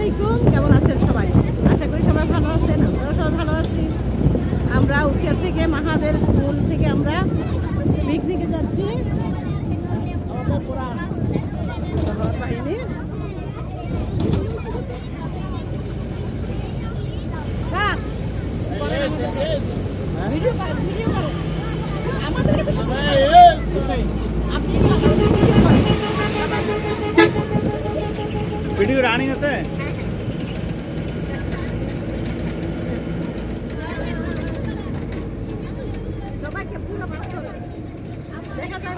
আলাইকুম, কেমন আছেন সবাই? আশা করি সবাই ভালো আছেন, আমরাও সবাই ভালো আছি। আমরা উখিয়া থেকে মাহাদের স্কুল থেকে আমরা পিকনিকে যাচ্ছি। আমাদের পুরা বাহিনী ভিডিও রানিং আছে।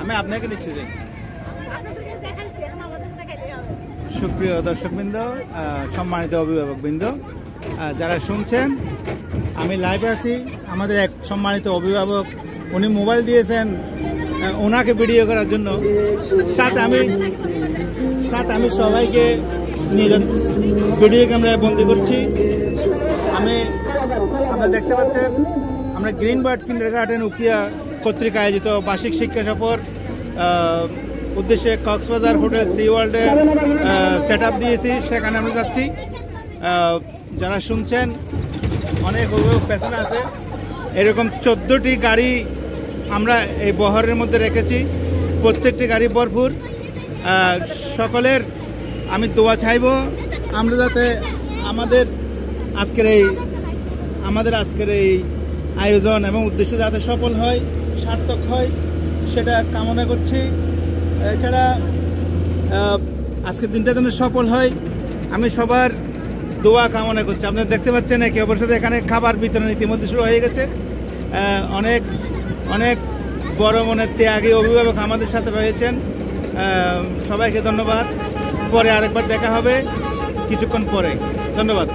আমি আপনাকে নিচ্ছি। সুপ্রিয় দর্শকবৃন্দ, সম্মানিত অভিভাবকবৃন্দ, যারা শুনছেন, আমি লাইভে আছি। আমাদের এক সম্মানিত অভিভাবক, উনি মোবাইল দিয়েছেন ওনাকে ভিডিও করার জন্য। সাথে আমি সবাইকে নিয়ে ভিডিও ক্যামেরায় বন্দি করছি। আপনারা দেখতে পাচ্ছেন, আমরা গ্রিন বার্ড কিন্ডারগার্টেন উখিয়া কর্তৃক আয়োজিত বার্ষিক শিক্ষা সফর উদ্দেশ্যে কক্সবাজার হোটেল সি ওয়ার্ল্ডে সেট আপ দিয়েছি, সেখানে আমরা যাচ্ছি। যারা শুনছেন, অনেক অভিভাবক পেছনে আছে। এরকম 14টি গাড়ি আমরা এই বহরের মধ্যে রেখেছি, প্রত্যেকটি গাড়ি ভরপুর। সকলের আমি দোয়া চাইব, আমরা যাতে আমাদের আজকের এই আয়োজন এবং উদ্দেশ্য যাতে সফল হয়, সার্থক হয়, সেটা কামনা করছি। এছাড়া আজকের দিনটা যেন সফল হয়, আমি সবার দোয়া কামনা করছি। আপনারা দেখতে পাচ্ছেন একে অপরের সাথে এখানে খাবার বিতরণ ইতিমধ্যে শুরু হয়ে গেছে। অনেক অনেক বড় মনের ত্যাগী অভিভাবক আমাদের সাথে রয়েছেন। সবাইকে ধন্যবাদ। পরে আরেকবার দেখা হবে কিছুক্ষণ পরে। ধন্যবাদ।